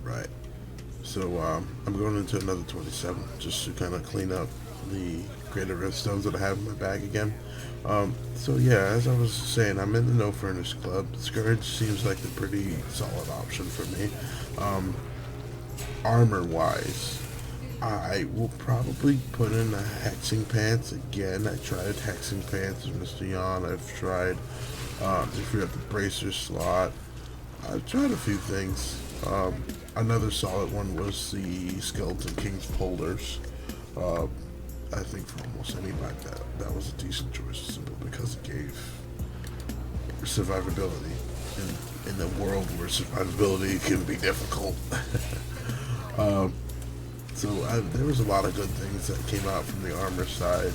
Alright, so I'm going into another 27 just to kind of clean up the greater redstones that I have in my bag again. So yeah, as I was saying, I'm in the No Furnace Club. Scourge seems like a pretty solid option for me. Um, Armor wise, I will probably put in a hexing pants again. I tried hexing pants with Mr. Yon. I've tried to free up the bracer slot. I've tried a few things. Another solid one was the Skeleton King's Polders. Uh, I think for almost anybody that was a decent choice, simply because it gave survivability in the world where survivability can be difficult. um, there was a lot of good things that came out from the armor side.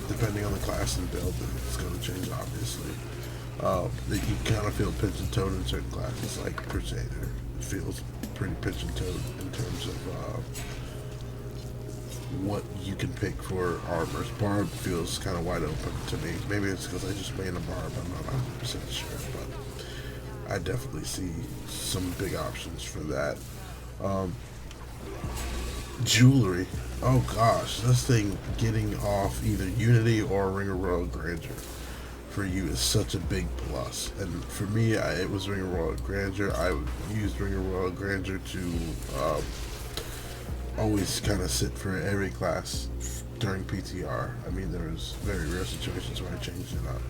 Depending on the class and build, it's going to change, obviously. You kind of feel pinch and toed in certain classes, like Crusader. It feels pretty pinch and toed in terms of what you can pick for armors. Barb feels kind of wide open to me. Maybe it's because I just main a Barb. I'm not 100% sure, but I definitely see some big options for that. Jewelry. Oh gosh, this thing getting off either Unity or Ring of Royal Grandeur for you is such a big plus. And for me, it was Ring of Royal Grandeur. I used Ring of Royal Grandeur to always kind of sit for every class during PTR. I mean, there was very rare situations where I changed it up,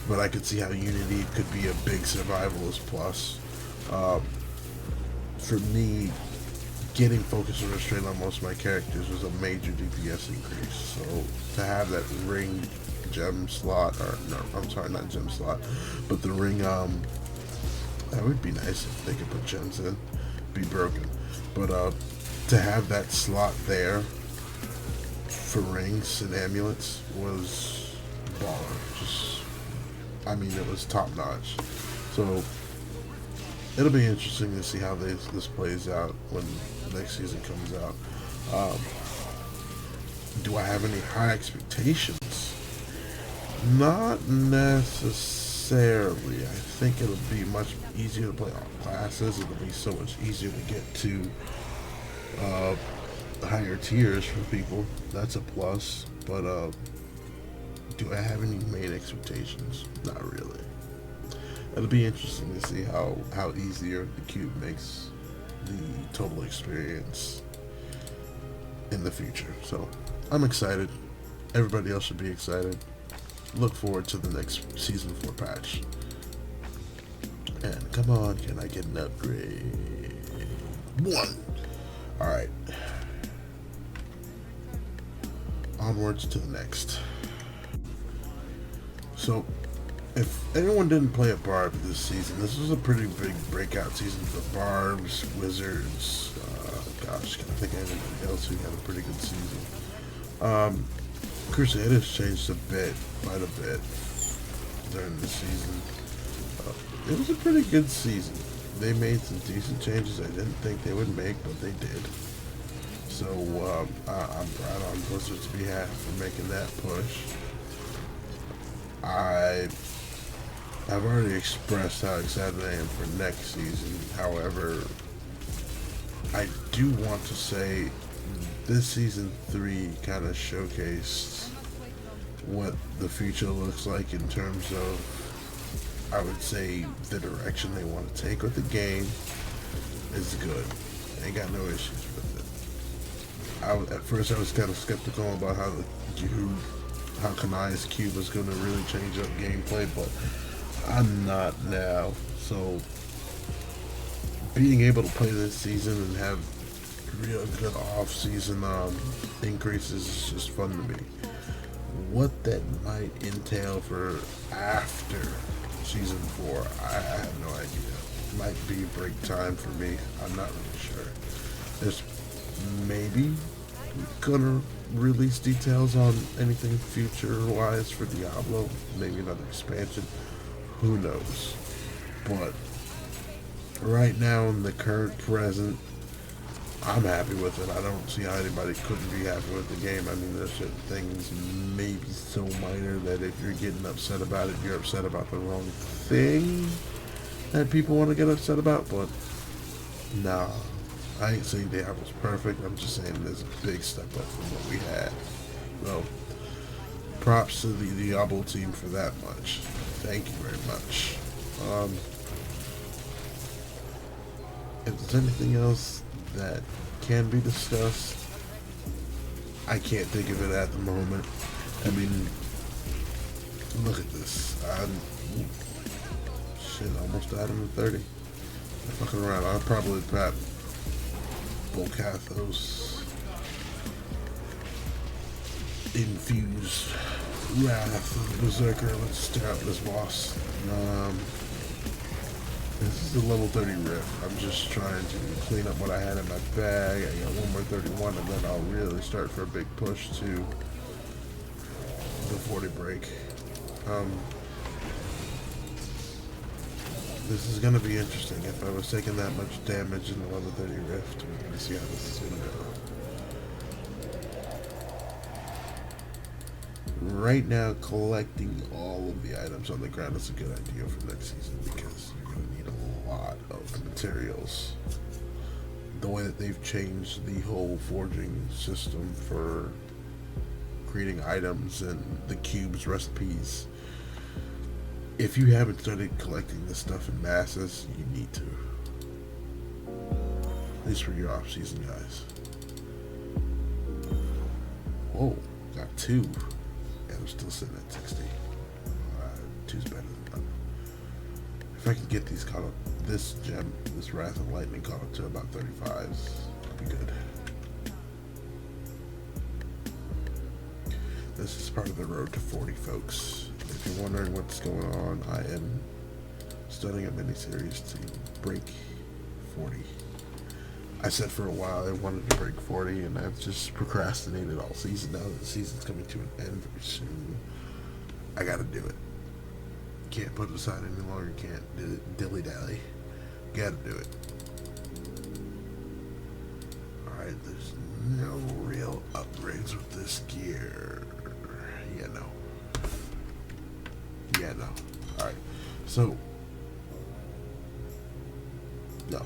but I could see how Unity could be a big survivalist plus. For me, getting focus and restraint on most of my characters was a major DPS increase. So to have that ring gem slot, or no, I'm sorry, not gem slot, but the ring, that would be nice if they could put gems in, be broken. But to have that slot there for rings and amulets was baller. Just, I mean, it was top notch. So it'll be interesting to see how this plays out when the next season comes out. Do I have any high expectations? Not necessarily. I think it'll be much easier to play all classes. It'll be so much easier to get to higher tiers for people. That's a plus. But do I have any main expectations? Not really. It'll be interesting to see how easier the cube makes the total experience in the future. So I'm excited. Everybody else should be excited. Look forward to the next season 4 patch. And come on, can I get an upgrade? 1. Alright. Onwards to the next. So if anyone didn't play a Barb this season, this was a pretty big breakout season for Barbs, Wizards. Gosh, can I think of anybody else who had a pretty good season? Crusaders changed quite a bit during the season. It was a pretty good season. They made some decent changes I didn't think they would make, but they did. So I'm proud on Blizzard's behalf for making that push. I've already expressed how excited I am for next season. However, I do want to say this season 3 kind of showcased what the future looks like in terms of, I would say, the direction they want to take with the game is good. I ain't got no issues with it. At first I was kind of skeptical about how Kanai's cube was going to really change up gameplay, but I'm not now. So being able to play this season and have real good off-season increases is just fun to me. What that might entail for after season 4, I have no idea. It might be break time for me. I'm not really sure. There's maybe gonna release details on anything future-wise for Diablo, maybe another expansion. Who knows? But right now, in the current present, I'm happy with it. I don't see how anybody couldn't be happy with the game. I mean, there's certain things maybe so minor that if you're getting upset about it, you're upset about the wrong thing that people want to get upset about. But nah, I ain't saying Diablo's perfect. I'm just saying there's a big step up from what we had. So, props to the Diablo team for that much. Thank you very much. If there's anything else that can be discussed, I can't think of it at the moment. I mean, look at this. Shit, almost died in the 30. I'm fucking around. I'll probably grab Volcathos infused Wrath of Berserker. Let's stare out this boss. This is a level 30 riff. I'm just trying to clean up what I had in my bag. I got one more 31 and then I'll really start for a big push to the 40 break. This is going to be interesting. If I was taking that much damage in the level 30 rift, we're going to see how this is going to go. Right now, collecting all of the items on the ground is a good idea for next season because you're going to need a lot of materials. The way that they've changed the whole forging system for creating items and the cubes recipes. If you haven't started collecting this stuff in masses, you need to. At least for your off-season guys. Whoa, got 2. I'm still sitting at 60. 2's better than none. If I can get these caught up, this gem, this Wrath of Lightning caught up to about 35s, that'd be good. This is part of the road to 40, folks. If you're wondering what's going on, I am starting a miniseries to break 40. I said for a while I wanted to break 40, and I've just procrastinated all season. Now that the season's coming to an end very soon, I gotta do it. Can't put it aside any longer, can't dilly-dally. Gotta do it. Alright, there's no real upgrades with this gear. Yeah, no. Yeah, no. Alright, so... no.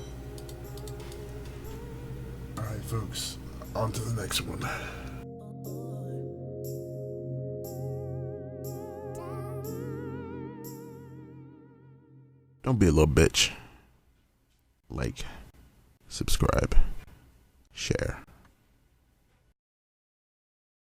Alright, folks, on to the next one. Don't be a little bitch. Like, subscribe, share.